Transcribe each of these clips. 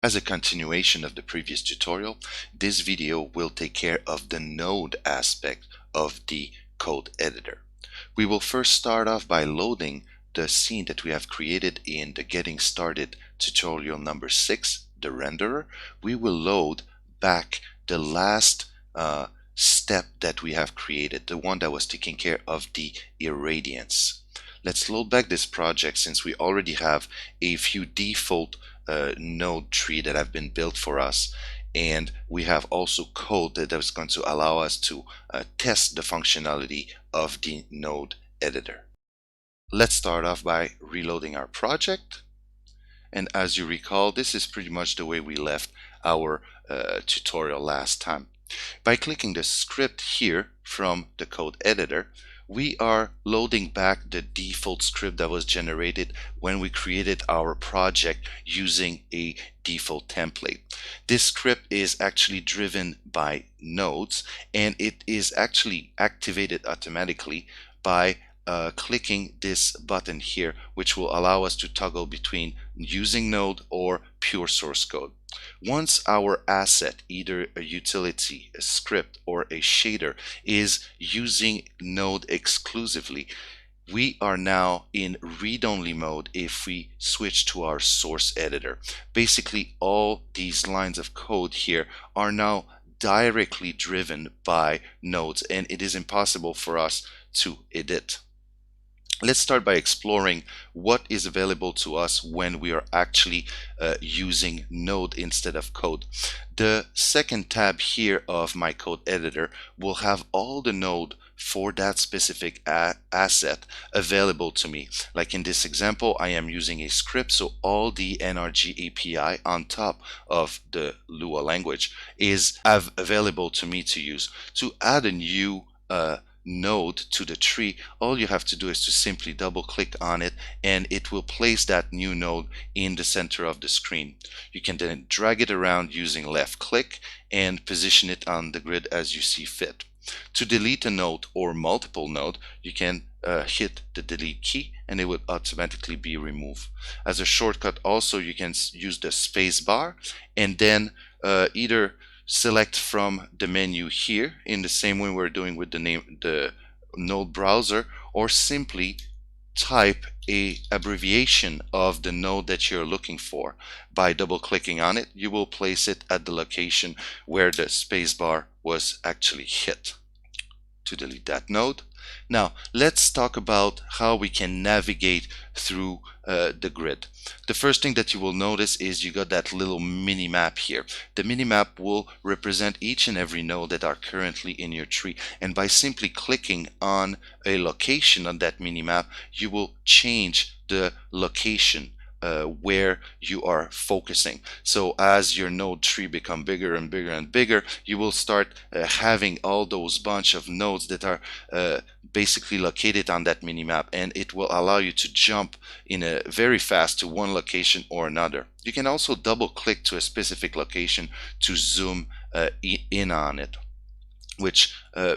As a continuation of the previous tutorial, this video will take care of the node aspect of the code editor. We will first start off by loading the scene that we have created in the Getting Started tutorial number 6, the renderer. We will load back the last step that we have created, the one that was taking care of the irradiance. Let's load back this project since we already have a few default node tree that have been built for us, and we have also code that is going to allow us to test the functionality of the node editor. Let's start off by reloading our project, and as you recall, this is pretty much the way we left our tutorial last time. By clicking the script here from the code editor, we are loading back the default script that was generated when we created our project using a default template. This script is actually driven by nodes, and it is actually activated automatically by clicking this button here, which will allow us to toggle between using node or pure source code. Once our asset, either a utility, a script, or a shader, is using node exclusively, we are now in read-only mode if we switch to our source editor. Basically, all these lines of code here are now directly driven by nodes, and it is impossible for us to edit. Let's start by exploring what is available to us when we are actually using node instead of code. The second tab here of my code editor will have all the node for that specific asset available to me. Like in this example, I am using a script, so all the NRG API on top of the Lua language is available to me to use. To add a new node to the tree, all you have to do is to simply double click on it, and it will place that new node in the center of the screen. You can then drag it around using left click and position it on the grid as you see fit. To delete a node or multiple node, you can hit the delete key and it will automatically be removed. As a shortcut also, you can use the space bar and then either select from the menu here in the same way we're doing with the node browser, or simply type a abbreviation of the node that you're looking for. By double clicking on it, you will place it at the location where the spacebar was actually hit. To delete that node. Now let's talk about how we can navigate through the grid. The first thing that you will notice is you got that little mini map here. The mini map will represent each and every node that are currently in your tree, and by simply clicking on a location on that mini map, you will change the location where you are focusing. So as your node tree become bigger and bigger and bigger, you will start having all those bunch of nodes that are basically located on that minimap, and it will allow you to jump in a very fast to one location or another. You can also double click to a specific location to zoom in on it, which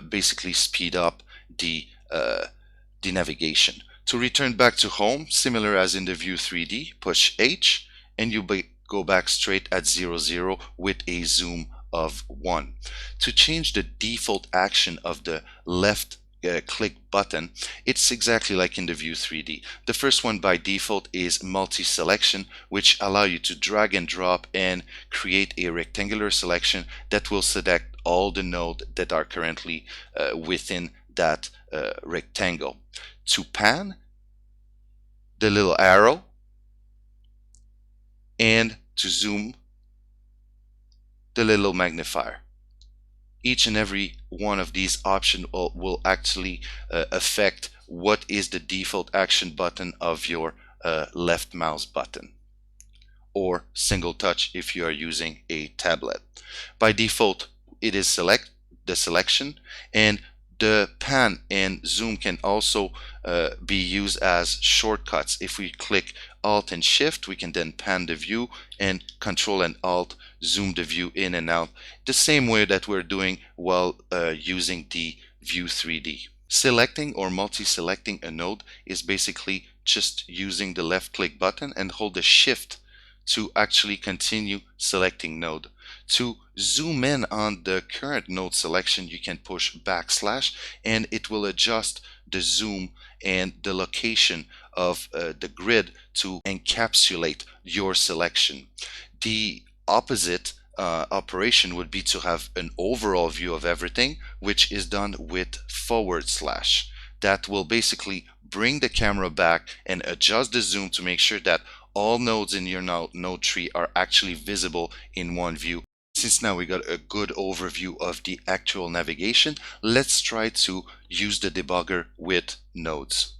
basically speed up the navigation. To return back to home, similar as in the View 3D, push H and you go back straight at 0, 0 with a zoom of 1. To change the default action of the left click button, it's exactly like in the View 3D. The first one by default is multi-selection, which allow you to drag and drop and create a rectangular selection that will select all the nodes that are currently within that rectangle. To pan, the little arrow, and to zoom, the little magnifier. Each and every one of these options will actually affect what is the default action button of your left mouse button, or single touch if you are using a tablet. By default, it is the selection, and the pan and zoom can also be used as shortcuts. If we click Alt and Shift, we can then pan the view, and Control and Alt zoom the view in and out, the same way that we're doing while using the View 3D. Selecting or multi-selecting a node is basically just using the left click button and hold the Shift to actually continue selecting node. To zoom in on the current node selection, you can push backslash and it will adjust the zoom and the location of the grid to encapsulate your selection. The opposite operation would be to have an overall view of everything, which is done with forward slash. That will basically bring the camera back and adjust the zoom to make sure that all nodes in your node tree are actually visible in one view. Since now we got a good overview of the actual navigation, let's try to use the debugger with nodes.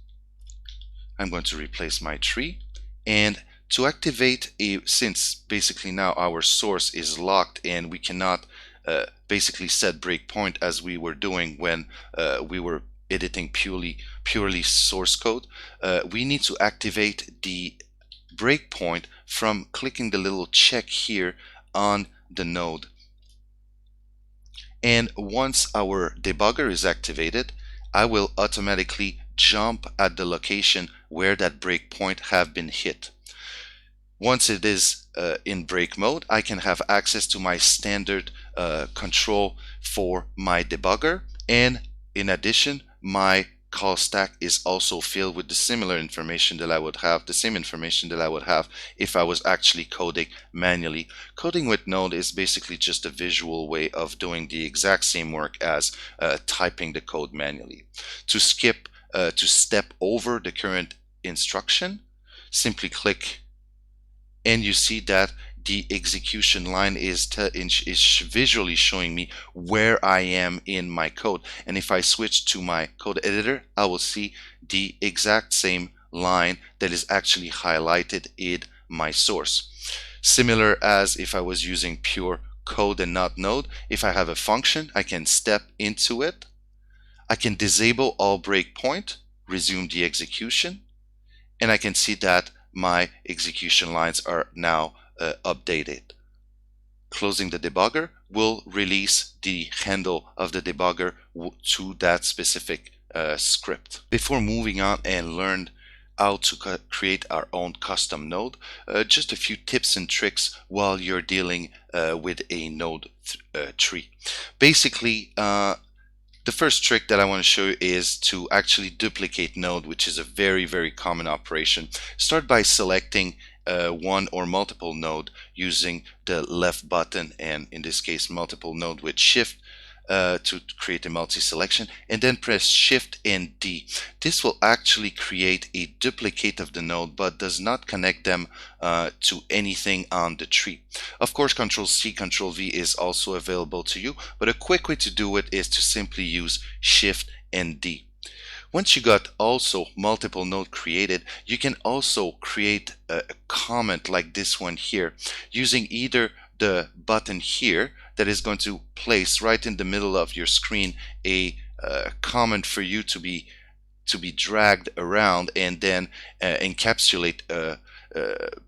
I'm going to replace my tree, and to activate since basically now our source is locked and we cannot basically set breakpoint as we were doing when we were editing purely source code, we need to activate the breakpoint from clicking the little check here on the node. And once our debugger is activated, I will automatically jump at the location where that breakpoint have been hit. Once it is in break mode, I can have access to my standard control for my debugger, and in addition, my call stack is also filled with the similar information that I would have, the same information that I would have if I was actually coding manually. Coding with Node is basically just a visual way of doing the exact same work as typing the code manually. To step over the current instruction, simply click and you see that the execution line is visually showing me where I am in my code. And if I switch to my code editor, I will see the exact same line that is actually highlighted in my source. Similar as if I was using pure code and not node, if I have a function, I can step into it. I can disable all breakpoint, resume the execution, and I can see that my execution lines are now updated. Closing the debugger will release the handle of the debugger to that specific script. Before moving on and learn how to create our own custom node, just a few tips and tricks while you're dealing with a node tree. Basically, the first trick that I want to show you is to actually duplicate node, which is a very common operation. Start by selecting one or multiple node using the left button, and in this case multiple node with shift to create a multi-selection, and then press shift and D. This will actually create a duplicate of the node but does not connect them to anything on the tree. Of course, Ctrl C, Ctrl V is also available to you, but a quick way to do it is to simply use shift and D. Once you got also multiple node created, you can also create a comment like this one here using either the button here that is going to place right in the middle of your screen a comment for you to be dragged around and then encapsulate a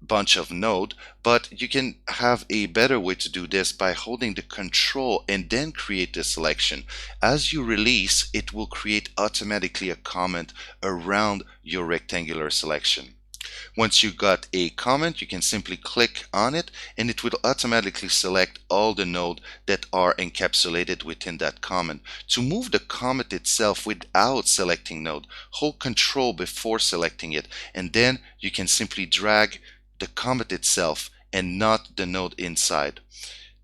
bunch of node. But you can have a better way to do this by holding the control and then create the selection. As you release, it will create automatically a comment around your rectangular selection. Once you got a comment, you can simply click on it and it will automatically select all the nodes that are encapsulated within that comment. To move the comment itself without selecting node, hold control before selecting it, and then you can simply drag the comment itself and not the node inside.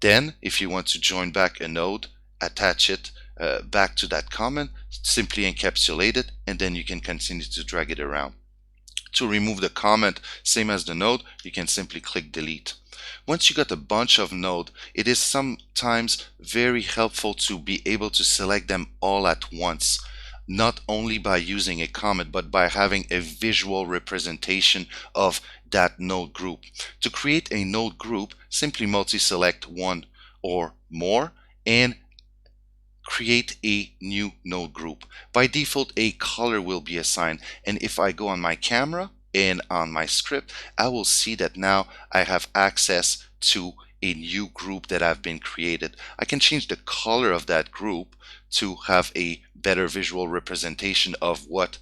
Then if you want to join back a node, attach it back to that comment, simply encapsulate it, and then you can continue to drag it around. To remove the comment, same as the node, you can simply click delete. Once you got a bunch of node, it is sometimes very helpful to be able to select them all at once, not only by using a comment, but by having a visual representation of that node group. To create a node group, simply multi-select one or more and create a new node group. By default, a color will be assigned, and if I go on my camera and on my script, I will see that now I have access to a new group that have been created. I can change the color of that group to have a better visual representation of what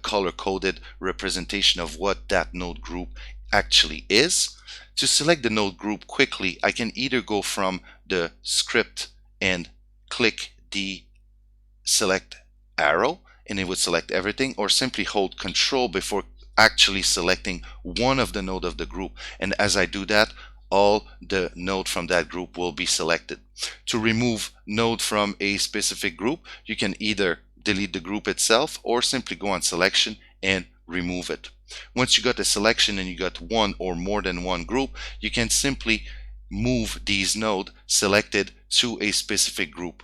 color-coded representation of what that node group actually is. To select the node group quickly, I can either go from the script and click the select arrow and it would select everything, or simply hold Control before actually selecting one of the node of the group, and as I do that, all the node from that group will be selected. To remove node from a specific group, you can either delete the group itself or simply go on selection and remove it. Once you got the selection and you got one or more than one group, you can simply move these nodes selected to a specific group.